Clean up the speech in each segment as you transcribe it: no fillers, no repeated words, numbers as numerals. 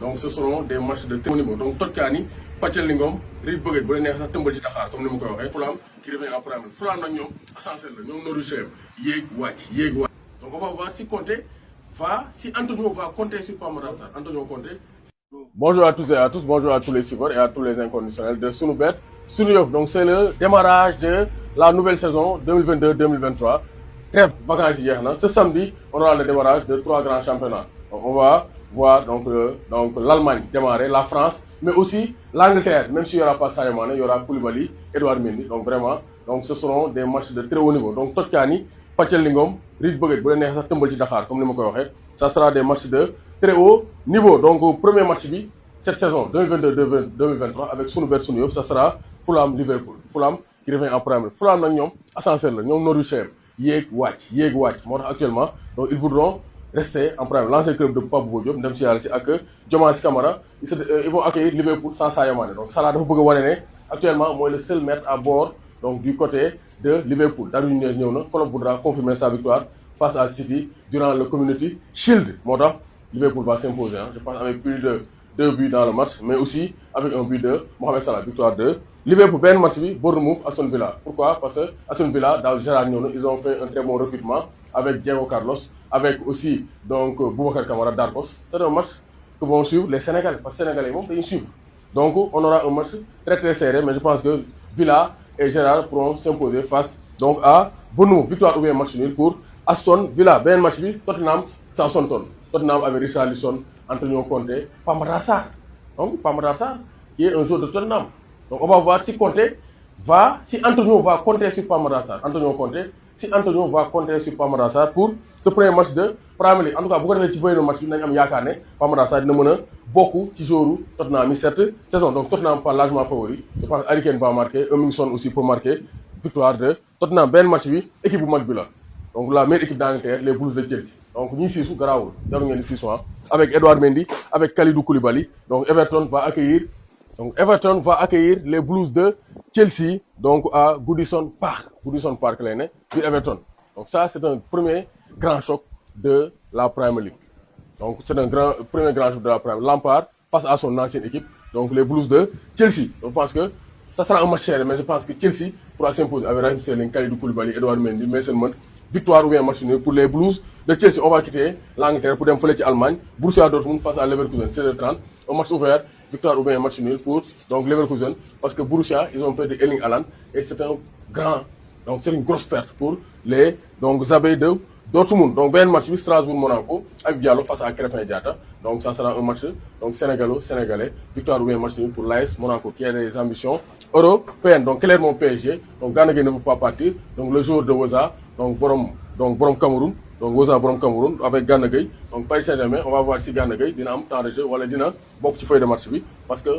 donc ce seront des matchs de très haut niveau donc Totkaani Pàccal Lingom Rive Boguet bu la neex sax tëmbal ci Dakar comme ni ma koy waxee Fulham qui revient en Premier League Fulham nag ñoom ascenseur la ñoom Norwich yéeg wàcc donc on va voir si Conte si Antonio va compter sur Pape Matar Sarr. Antonio Conte. Bonjour à tous et à tous, bonjour à tous les suiveurs et à tous les inconditionnels de Sunubet Sunu Yoff. Donc c'est le démarrage de la nouvelle saison 2022-2023. Trêve vacances hier. Ce samedi, on aura le démarrage de 3 grands championnats. Donc on va voir donc l'Allemagne démarrer, la France, mais aussi l'Angleterre. Même s'il n'y aura pas Sadio Mané, il y aura Koulibaly, Edouard Mendy. Donc vraiment, ce seront des matchs de très haut niveau. Donc Totkaani Pàccal Lingom Rive Boguet bu la neex sax tëmbal ci Dakar comme ni ma koy waxee. Ça sera des matchs de très haut niveau. Donc premier match bi cette saison 2022-2023 avec Sunubet Sunu Yoff, ça sera Fulham Liverpool. Fulham qui revient en Premier League. Fulham nag ñoom ascenseur la ñoom Norwich yéeg wàcc moo tax actuellement donc ils voudront rester en Premier League. L'ancien club de Pape Bouba Diop ndem si yàlla si ak Diomansy Kamara ils vont accueillir Liverpool sans Sadio Mané. Donc Salah dafa bëgg a wane ne actuellement mooy le seul maître à bord donc du côté de Liverpool. Darwin Nunez ñëw na Klopp voudra confirmer sa victoire face à City durant le Community Shield. moo tax Liverpool va s'imposer, je pense, avec plus de 2 buts dans le match, mais aussi avec un but de Mohamed Salah, victoire de Liverpool. Ben match, Bournemouth, Aston Villa. Pourquoi? Parce que Aston Villa, dans Gérard Niono, ils ont fait un très bon recrutement avec Diego Carlos, avec aussi donc Boubacar Kamara Darkos. C'est un match que vont suivre les Sénégalais, parce que les Sénégalais vont les suivre. Donc on aura un match très très serré, mais je pense que Villa et Gérard pourront s'imposer face donc à Bournemouth. Victoire ou bien match nul pour Aston Villa. Ben match, Tottenham, Southampton. Tottenham avec Richarlison, Antonio Conte, Pape Matar Sarr. Donc Pape Matar Sarr qui est un joueur de Tottenham. Donc on va voir si Antonio va compter sur Pape Matar Sarr. Si Antonio va compter sur Pape Matar Sarr pour ce premier match de Premier League. En tout cas bu ko defee ci bëri match bi nañ am yaakaar ne Pape Matar Sarr dina mën a bokk ci joueur Tottenham cette saison. Donc Tottenham pas largement favori. Je pense que Harry Kane va marquer, Emerson aussi pour marquer victoire de Tottenham. Ben match bi équipe bu mag bi la. Donc la meilleure équipe d'Angleterre, les Blues de Chelsea. Donc ñi siisu garaawul jaru ngeen siisu avec Edouard Mendy, avec Kalidou Koulibaly. Donc Everton va accueillir les Blues de Chelsea donc à Goodison Park lay ne biir Everton. Donc ça c'est un premier grand choc de la Premier League. Donc c'est un premier grand choc de la Premier League. Lampard face à son ancienne équipe, donc les Blues de Chelsea. Donc je pense que ça sera un match serré, mais je pense que Chelsea pourra s'imposer avec Raheem Sterling, Kalidou Koulibaly, Edouard Mendy, Mason Mount. Victoire ou bien match nul pour les Blues de Chelsea. On va quitter l'Angleterre pour dem fële ci Allemagne. Borussia Dortmund face à Leverkusen, 16h30. Un match ouvert, victoire ou bien match nul pour donc Leverkusen, parce que Borussia, ils ont perdu Erling Haaland et c'est une grosse perte pour les donc Abeilles de Dortmund. Donc benn match bi Strasbourg-Monaco avec Diallo face à Krépin Diatta. Donc ça sera un match donc sénégalo-sénégalais. Victoire ou bien match nul pour l'AS Monaco qui a des ambitions européennes. Donc clairement PSG. Donc Gana Gueye ne veut pas partir. Donc le joueur de Woza donc borom Cameroun, donc Woza borom Cameroun avec Gana Gueye. Donc Paris Saint-Germain, on va voir si Gana Gueye dina am temps de jeu wala dina bokk ci feuille de match bi, parce que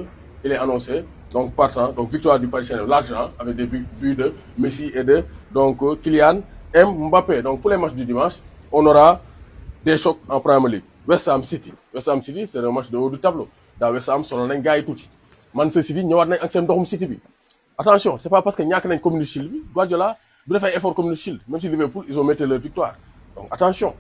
il est annoncé donc partant. Donc victoire du Paris Saint-Germain largement avec des buts de Messi et de donc Kylian Mbappé. Donc pour les matchs du dimanche, on aura des chocs en Premier League. West Ham City, c'est un match de haut du tableau. Dans West Ham solo nañ gaay tuuti. Manchester City ñëwaat nañ ak seen ndoxum City bi. Attention, c'est pas parce que ñàkk nañ Community Shield bi Guardiola bu defee effort Community Shield, même si Liverpool ils ont mérité leur victoire. Donc attention,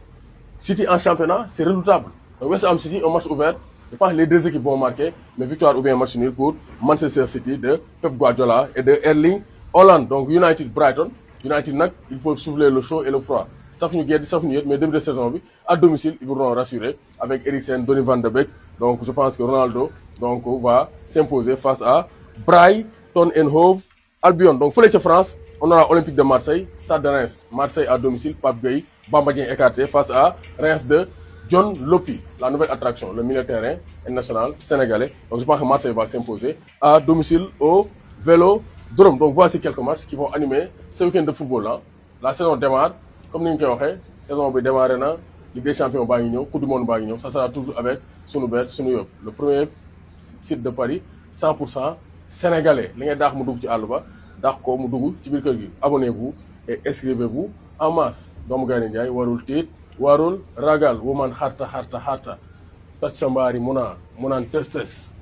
City en championnat c'est redoutable. Donc West Ham City, un match ouvert. Je pense que les deux équipes vont marquer, mais victoire ou bien match nul pour Manchester City de Pep Guardiola et de Erling Haaland. Donc United Brighton, nag il faut souffler le chaud et le froid. Saf ñu gedd saf ñu yet, mais début de saison bi à domicile ils voudront rassurer avec Eriksen, Donny van de Beek. Donc je pense que Ronaldo donc va s'imposer face à Brighton and Hove Albion. Donc fële ca France, on aura Olympique de Marseille, Stade de Reims, Marseille à domicile, Pape Gueye, Bamba Dieng écarté face à Reims de John Lopy, la nouvelle attraction, le milieu de terrain international sénégalais. Donc je pense que Marseille va s'imposer à domicile au Vélodrome. Donc voici quelques matchs qui vont animer ce week-end de football là. La saison démarre, comme ni ñu koy waxee, saison bi démarré na, Ligue des Champions baa ngi ñëw, Coupe du Monde baa ngi ñëw. Ça sera toujours avec Sunubet Sunu Yoff, le premier site de Paris 100% sénégalais. Li ngay daax mu dugg ci àll ba, daax ko mu dugg ci biir kër gi. Abonnez-vous et inscrivez-vous en masse. Doomu Gaynde Njaay warul tiit, warul ragal, woman xarta toj sa mbaari mu naan tës